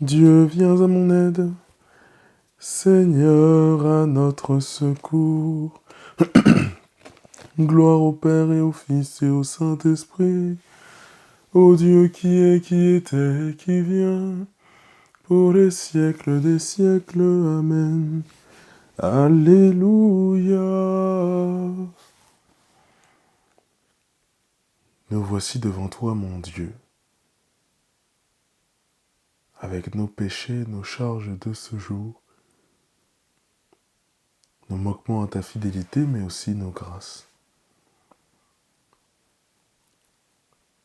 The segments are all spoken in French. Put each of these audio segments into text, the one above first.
Dieu, viens à mon aide. Seigneur, à notre secours. Gloire au Père et au Fils et au Saint-Esprit, au Dieu qui est, qui était, et qui vient, pour les siècles des siècles. Amen. Alléluia. Nous voici devant toi, mon Dieu, avec nos péchés, nos charges de ce jour, nos manquements à ta fidélité, mais aussi nos grâces.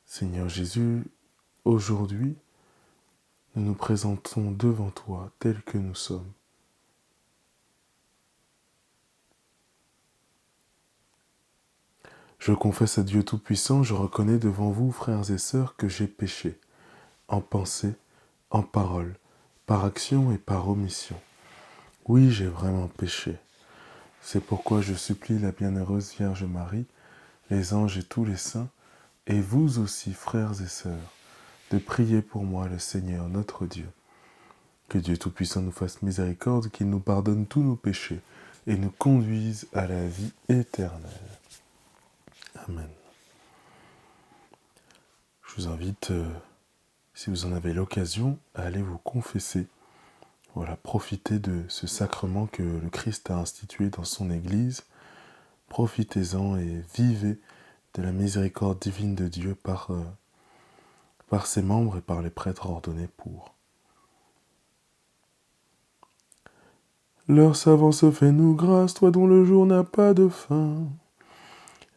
Seigneur Jésus, aujourd'hui, nous nous présentons devant toi tels que nous sommes. Je confesse à Dieu Tout-Puissant, je reconnais devant vous, frères et sœurs, que j'ai péché, en pensée, en parole, par action et par omission. Oui, j'ai vraiment péché. C'est pourquoi je supplie la bienheureuse Vierge Marie, les anges et tous les saints, et vous aussi, frères et sœurs, de prier pour moi le Seigneur notre Dieu. Que Dieu Tout-Puissant nous fasse miséricorde, qu'il nous pardonne tous nos péchés et nous conduise à la vie éternelle. Amen. Je vous invite, si vous en avez l'occasion, à aller vous confesser. Voilà, profitez de ce sacrement que le Christ a institué dans son Église. Profitez-en et vivez de la miséricorde divine de Dieu par ses membres et par les prêtres ordonnés pour. Leur savance fait-nous grâce, toi dont le jour n'a pas de fin.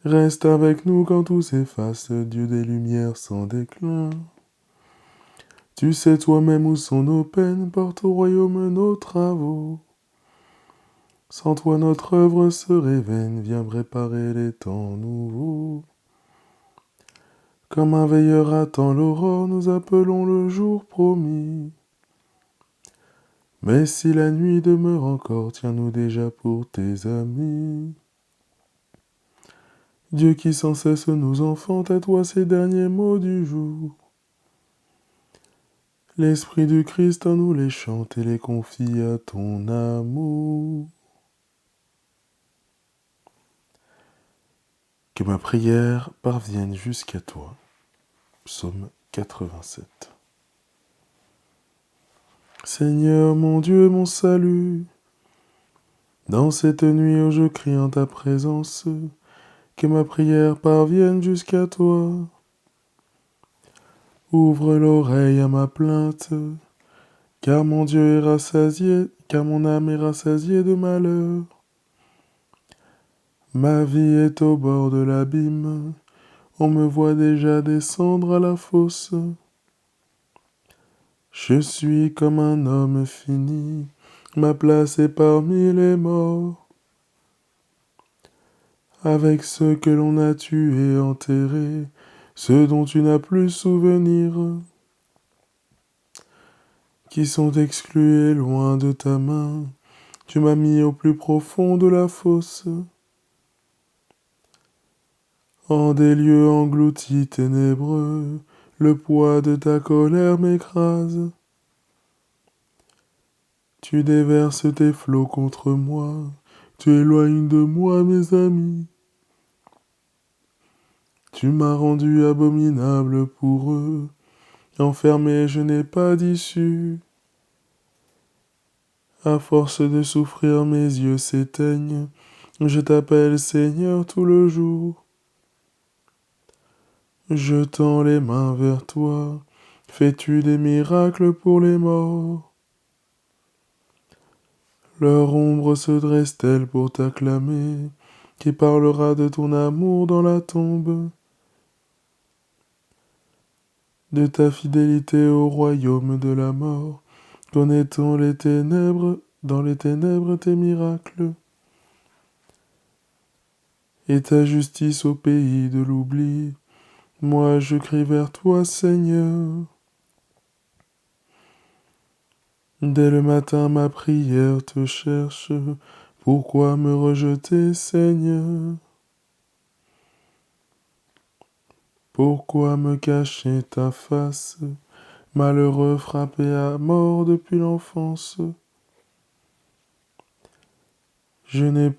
Reste avec nous quand tout s'efface, Dieu des lumières sans déclin. Tu sais toi-même où sont nos peines, porte au royaume nos travaux. Sans toi notre œuvre serait vaine, viens préparer les temps nouveaux. Comme un veilleur attend l'aurore, nous appelons le jour promis. Mais si la nuit demeure encore, tiens-nous déjà pour tes amis. Dieu qui sans cesse nous enfante, à toi ces derniers mots du jour. L'Esprit du Christ en nous les chante et les confie à ton amour. Que ma prière parvienne jusqu'à toi. Psaume 87. Seigneur mon Dieu, mon salut, dans cette nuit où je crie en ta présence, que ma prière parvienne jusqu'à toi. Ouvre l'oreille à ma plainte, car mon Dieu est rassasié, car mon âme est rassasiée de malheur. Ma vie est au bord de l'abîme, on me voit déjà descendre à la fosse. Je suis comme un homme fini, ma place est parmi les morts. Avec ceux que l'on a tués et enterrés, ceux dont tu n'as plus souvenir, qui sont exclus et loin de ta main, tu m'as mis au plus profond de la fosse. En des lieux engloutis ténébreux, le poids de ta colère m'écrase. Tu déverses tes flots contre moi, tu éloignes de moi mes amis. Tu m'as rendu abominable pour eux, enfermé je n'ai pas d'issue. À force de souffrir mes yeux s'éteignent, je t'appelle Seigneur tout le jour. Je tends les mains vers toi, fais-tu des miracles pour les morts? Leur ombre se dresse-t-elle pour t'acclamer? Qui parlera de ton amour dans la tombe? De ta fidélité au royaume de la mort, connaît-on les ténèbres, dans les ténèbres tes miracles? Et ta justice au pays de l'oubli, moi je crie vers toi Seigneur. Dès le matin ma prière te cherche, pourquoi me rejeter Seigneur? Pourquoi me cacher ta face? malheureux frappé à mort depuis l'enfance. Je n'en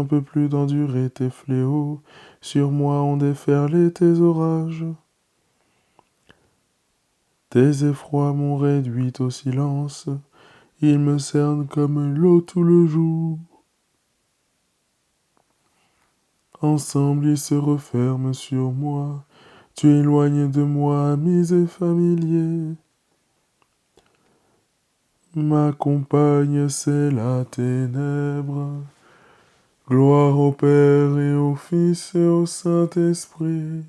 peux plus d'endurer tes fléaux, sur moi ont déferlé tes orages. Tes effrois m'ont réduit au silence, ils me cernent comme l'eau tout le jour. Ensemble ils se referment sur moi, tu éloignes de moi amis et familiers. Ma compagne, c'est la ténèbre. Gloire au Père et au Fils et au Saint-Esprit.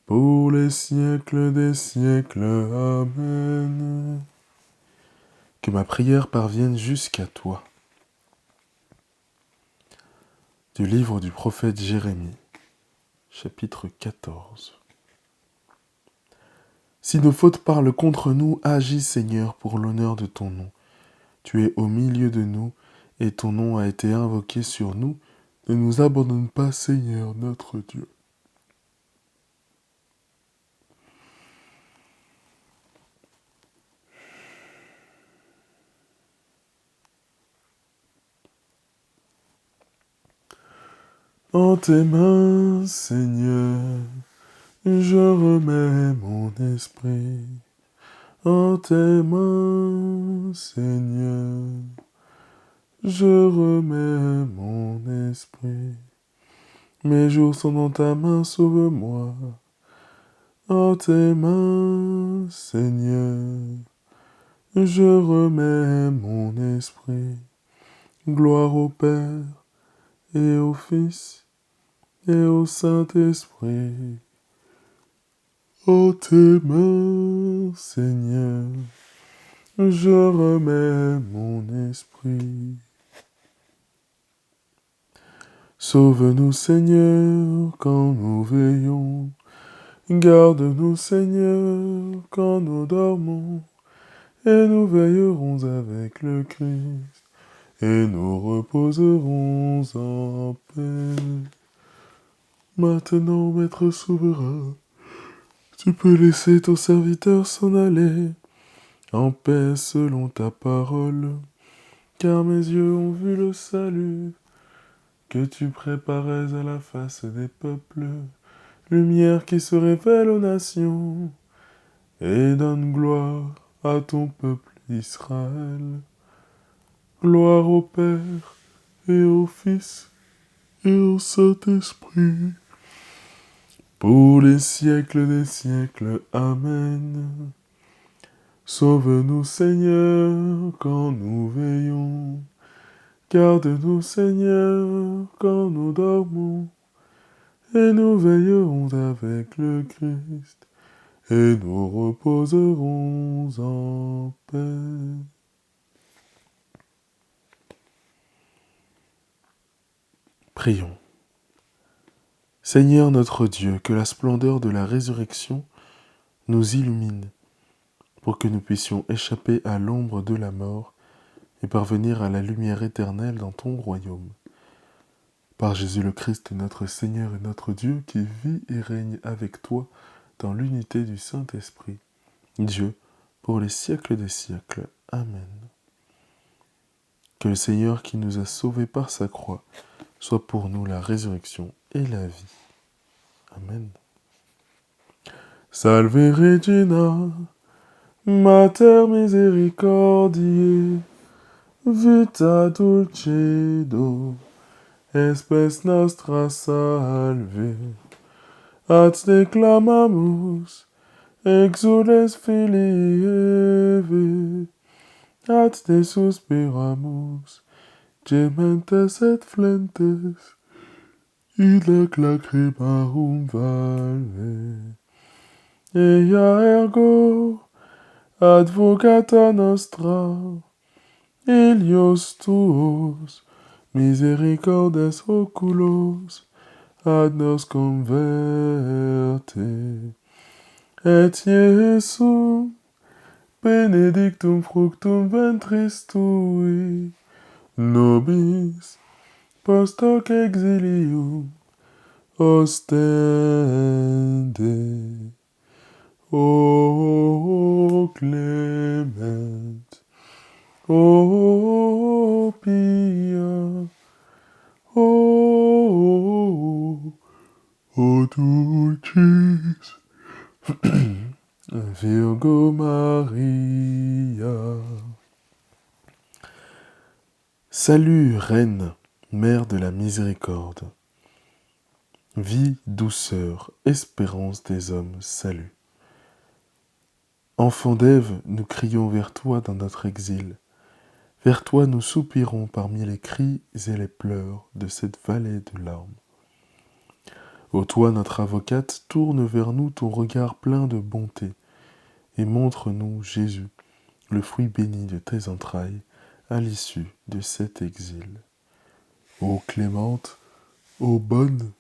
Pour les siècles des siècles. Amen. Que ma prière parvienne jusqu'à toi. Du livre du prophète Jérémie, chapitre 14. Si nos fautes parlent contre nous, agis Seigneur pour l'honneur de ton nom. Tu es au milieu de nous, et ton nom a été invoqué sur nous. Ne nous abandonne pas, Seigneur notre Dieu. En tes mains, Seigneur, je remets mon esprit. En tes mains, Seigneur, je remets mon esprit. Mes jours sont dans ta main, sauve-moi. En tes mains, Seigneur, je remets mon esprit. Gloire au Père et au Fils et au Saint-Esprit. En tes mains, Seigneur, je remets mon esprit. Sauve-nous, Seigneur, quand nous veillons. Garde-nous, Seigneur, quand nous dormons. Et nous veillerons avec le Christ. Et nous reposerons en paix. Maintenant, Maître souverain, tu peux laisser ton serviteur s'en aller, en paix selon ta parole, car mes yeux ont vu le salut que tu préparais à la face des peuples, lumière qui se révèle aux nations, et donne gloire à ton peuple Israël. Gloire au Père et au Fils et au Saint-Esprit, pour les siècles des siècles. Amen. Sauve-nous, Seigneur, quand nous veillons. Garde-nous, Seigneur, quand nous dormons. Et nous veillerons avec le Christ. Et nous reposerons en paix. Prions. Seigneur notre Dieu, que la splendeur de la résurrection nous illumine, pour que nous puissions échapper à l'ombre de la mort et parvenir à la lumière éternelle dans ton royaume. Par Jésus le Christ, notre Seigneur et notre Dieu, qui vit et règne avec toi dans l'unité du Saint-Esprit, Dieu, pour les siècles des siècles. Amen. Que le Seigneur qui nous a sauvés par sa croix soit pour nous la résurrection et la vie. Amen. Salve Regina, Mater misericordiae, vita dulcedo, espes nostra salve. Ad te clamamus, exules filii Eve, ad te suspiramus, gementes et flentes, id ac lacrimarum valve. Ea ergo, advocata nostra, Ilios tuos, misericordes oculos, ad nos converte. Et Iesum, benedictum fructum ventris tui, nobis, post hoc exilium, ostende, ô clémente, ô pia, ô dulcis Virgo Maria. Salut, Reine, Mère de la Miséricorde. Vie, douceur, espérance des hommes, salut. Enfant d'Ève, nous crions vers toi dans notre exil. Vers toi nous soupirons parmi les cris et les pleurs de cette vallée de larmes. Ô toi, notre avocate, tourne vers nous ton regard plein de bonté, et montre-nous Jésus, le fruit béni de tes entrailles, à l'issue de cet exil. Ô clémente, ô bonne,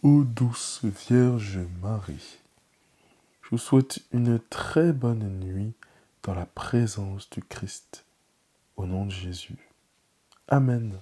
ô douce Vierge Marie. Je vous souhaite une très bonne nuit dans la présence du Christ. Au nom de Jésus. Amen.